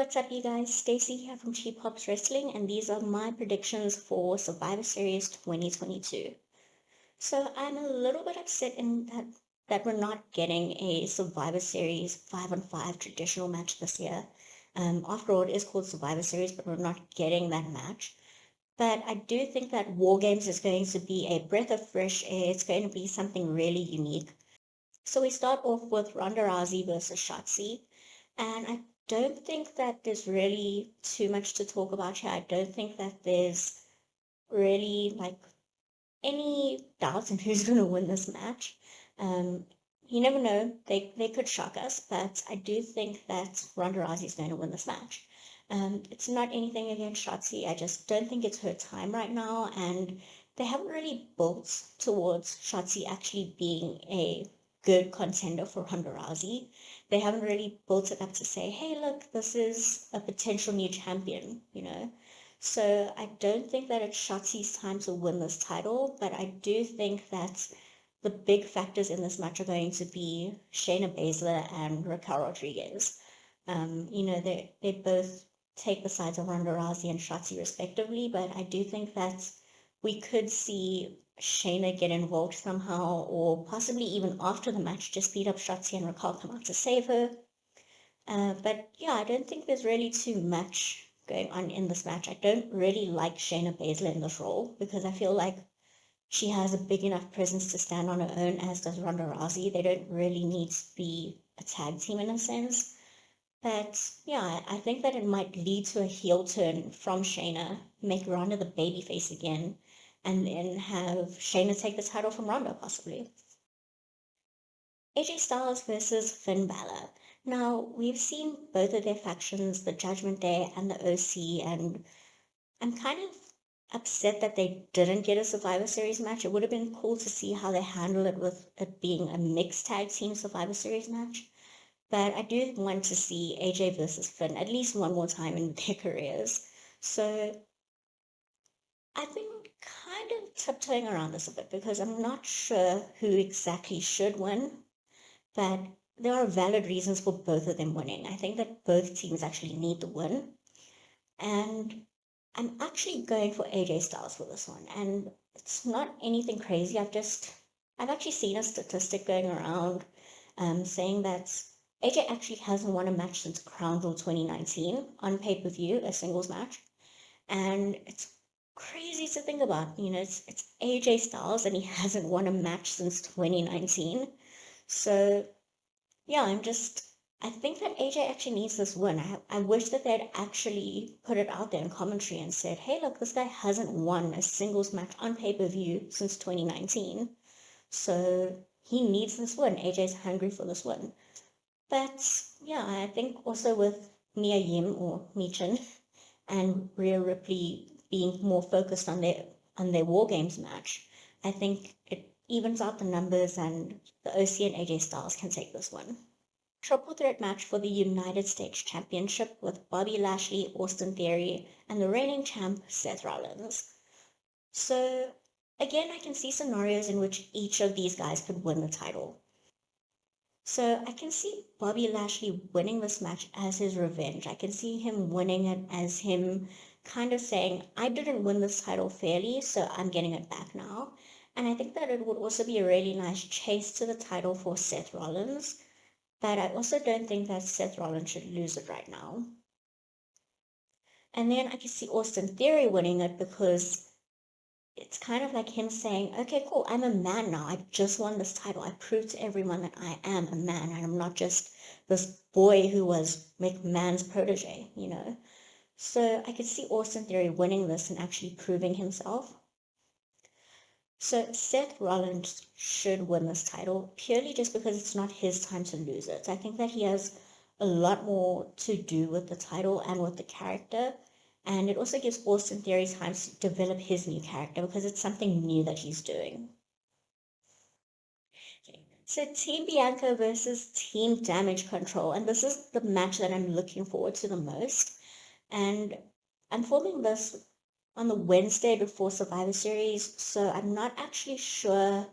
what's up, you guys? Stacy here from Cheap Hops Wrestling, and these are my predictions for Survivor Series 2022. So I'm a little bit upset in that we're not getting a Survivor Series 5-on-5 traditional match this year. After all, it is called Survivor Series, but we're not getting that match. But I do think that WarGames is going to be a breath of fresh air. It's going to be something really unique. So we start off with Ronda Rousey versus Shotzi. And I don't think that there's really too much to talk about here. I don't think that there's really any doubt in who's going to win this match. Um, you never know. They could shock us, but I do think that Ronda Rousey is going to win this match. It's not anything against Shotzi. I just don't think it's her time right now, and they haven't really built towards Shotzi actually being a good contender for Ronda Rousey. They haven't really built it up to say, hey, look, this is a potential new champion. So I don't think that it's Shotzi's time to win this title, but I do think that the big factors in this match are going to be Shayna Baszler and Raquel Rodriguez. They both take the sides of Ronda Rousey and Shotzi respectively, but I do think that we could see Shayna get involved somehow, or possibly even after the match, just beat up Shotzi and Raquel come out to save her. But yeah, I don't think there's really too much going on in this match. I don't really like Shayna Baszler in this role because I feel like she has a big enough presence to stand on her own, as does Ronda Rousey. They don't really need to be a tag team in a sense. But yeah, I think that it might lead to a heel turn from Shayna, make Ronda the babyface again, and then have Shayna take the title from Ronda possibly. AJ Styles versus Finn Balor. Now, we've seen both of their factions, the Judgment Day and the OC, and I'm kind of upset that they didn't get a Survivor Series match. It would have been cool to see how they handle it with it being a mixed tag team Survivor Series match. But I do want to see AJ versus Finn at least one more time in their careers. So I've been kind of tiptoeing around this a bit because I'm not sure who exactly should win, but there are valid reasons for both of them winning. I think that both teams actually need to win. And I'm actually going for AJ Styles for this one. And it's not anything crazy. I've actually seen a statistic going around saying that AJ actually hasn't won a match since Crown Jewel 2019 on pay-per-view, a singles match. And it's crazy to think about. It's AJ Styles and he hasn't won a match since 2019. So yeah, I think that AJ actually needs this win. I wish that they'd actually put it out there in commentary and said, hey, look, this guy hasn't won a singles match on pay-per-view since 2019. So he needs this win. AJ's hungry for this win. But yeah, I think also with Mia Yim or Michin and Rhea Ripley being more focused on their War Games match, I think it evens out the numbers and the OC and AJ Styles can take this one. Triple threat match for the United States Championship with Bobby Lashley, Austin Theory, and the reigning champ Seth Rollins. So again, I can see scenarios in which each of these guys could win the title. So I can see Bobby Lashley winning this match as his revenge. I can see him winning it as him kind of saying, I didn't win this title fairly, so I'm getting it back now. And I think that it would also be a really nice chase to the title for Seth Rollins. But I also don't think that Seth Rollins should lose it right now. And then I can see Austin Theory winning it because it's kind of like him saying, okay, cool, I'm a man now. I just won this title. I proved to everyone that I am a man and I'm not just this boy who was McMahon's protege. So I could see Austin Theory winning this and actually proving himself. So Seth Rollins should win this title purely just because it's not his time to lose it. I think that he has a lot more to do with the title and with the character. And it also gives Austin Theory time to develop his new character because it's something new that he's doing. Okay. So Team Bianca versus Team Damage Control. And this is the match that I'm looking forward to the most. And I'm filming this on the Wednesday before Survivor Series, so I'm not actually sure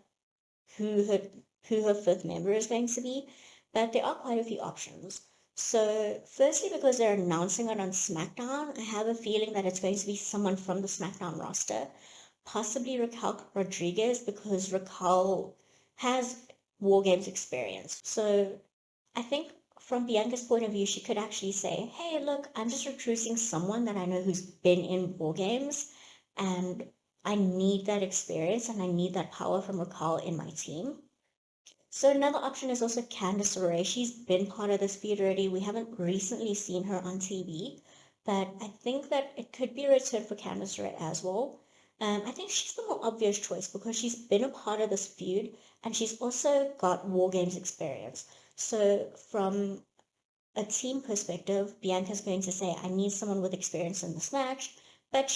who her fifth member is going to be, but there are quite a few options. So, firstly, because they're announcing it on SmackDown, I have a feeling that it's going to be someone from the SmackDown roster, possibly Raquel Rodriguez, because Raquel has WarGames experience. So, I think from Bianca's point of view, she could actually say, hey, look, I'm just recruiting someone that I know who's been in WarGames, and I need that experience and I need that power from Raquel in my team. So another option is also Candice LeRae. She's been part of this feud already. We haven't recently seen her on TV, but I think that it could be a return for Candice LeRae as well. I think she's the more obvious choice because she's been a part of this feud and she's also got War Games experience. So from a team perspective, Bianca's going to say, I need someone with experience in this match. But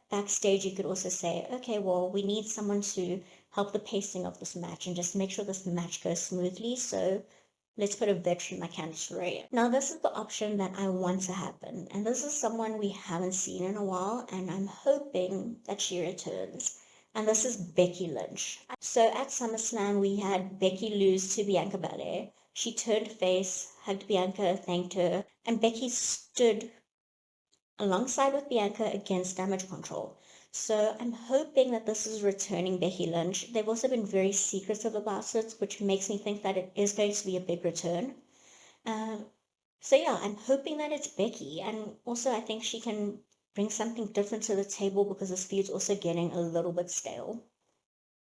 backstage, you could also say, okay, well, we need someone to help the pacing of this match and just make sure this match goes smoothly. So let's put a veteran like Candice LeRae. Now, this is the option that I want to happen. And this is someone we haven't seen in a while, and I'm hoping that she returns. And this is Becky Lynch. So at SummerSlam, we had Becky lose to Bianca Belair. She turned face, hugged Bianca, thanked her, and Becky stood alongside with Bianca against Damage Control. So I'm hoping that this is returning Becky Lynch. They've also been very secretive about it, which makes me think that it is going to be a big return. So yeah, I'm hoping that it's Becky, and also I think she can bring something different to the table because this feud's also getting a little bit stale.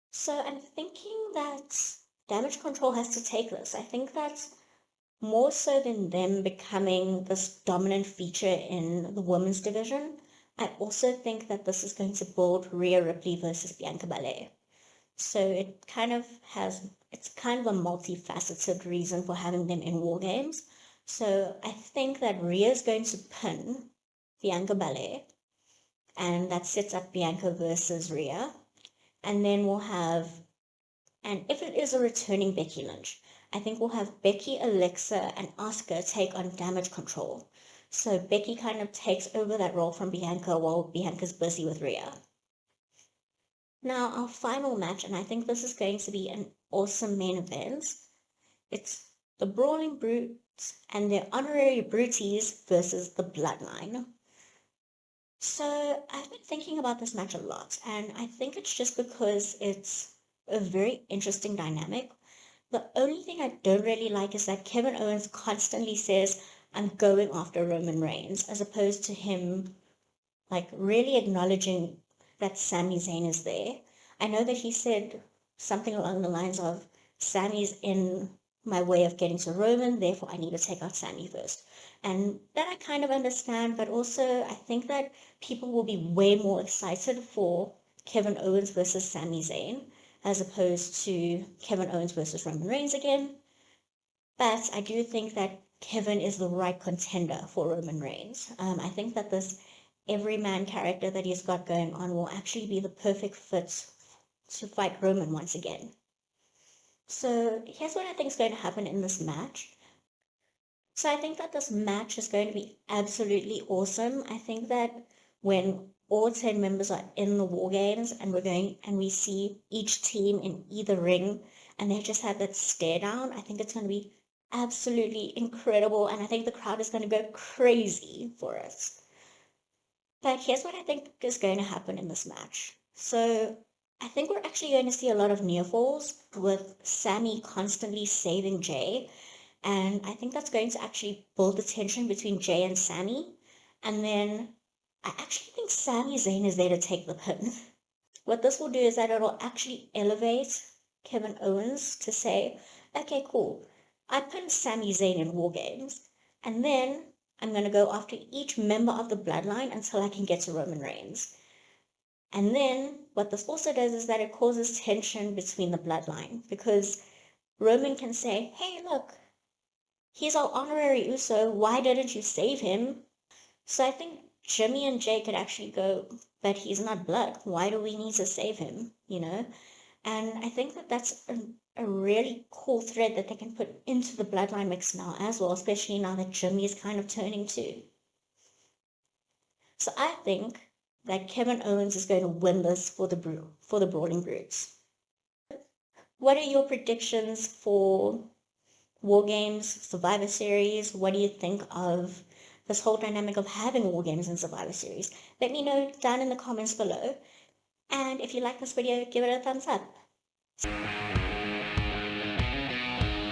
So I'm thinking that Damage Control has to take this. I think that more so than them becoming this dominant feature in the women's division, I also think that this is going to build Rhea Ripley versus Bianca Belair. So it's kind of a multifaceted reason for having them in War Games. So I think that Rhea is going to pin Bianca Belair, and that sets up Bianca versus Rhea. And then and if it is a returning Becky Lynch, I think we'll have Becky, Alexa, and Asuka take on Damage Control. So Becky kind of takes over that role from Bianca while Bianca's busy with Rhea. Now, our final match, and I think this is going to be an awesome main event. It's the Brawling Brutes and their honorary Bruties versus the Bloodline. So I've been thinking about this match a lot, and I think it's just because it's a very interesting dynamic. The only thing I don't really like is that Kevin Owens constantly says, I'm going after Roman Reigns, as opposed to him like really acknowledging that Sami Zayn is there. I know that he said something along the lines of, Sami's in my way of getting to Roman, therefore I need to take out Sami first. And that I kind of understand, but also I think that people will be way more excited for Kevin Owens versus Sami Zayn as opposed to Kevin Owens versus Roman Reigns again. But I do think that Kevin is the right contender for Roman Reigns. I think that this everyman character that he's got going on will actually be the perfect fit to fight Roman once again. So here's what I think is going to happen in this match. So I think that this match is going to be absolutely awesome. I think that when all 10 members are in the War Games and we see each team in either ring and they just have that stare down, I think it's going to be absolutely incredible, and I think the crowd is going to go crazy for it. But here's what I think is going to happen in this match. So I think we're actually going to see a lot of near falls with Sami constantly saving Jay. And I think that's going to actually build the tension between Jay and Sami. And then I actually think Sami Zayn is there to take the pin. What this will do is that it'll actually elevate Kevin Owens to say, okay, cool. I pinned Sami Zayn in War Games. And then I'm going to go after each member of the bloodline until I can get to Roman Reigns. And then what this also does is that it causes tension between the bloodline, because Roman can say, hey, look, he's our honorary Uso, why didn't you save him? So I think Jimmy and Jay could actually go, but he's not blood, why do we need to save him, you know? And I think that that's a really cool thread that they can put into the bloodline mix now as well, especially now that Jimmy is kind of turning too. So I think that Kevin Owens is going to win this for the Brawling Brutes. What are your predictions for WarGames, Survivor Series? What do you think of this whole dynamic of having WarGames and Survivor Series? Let me know down in the comments below. And if you like this video, give it a thumbs up.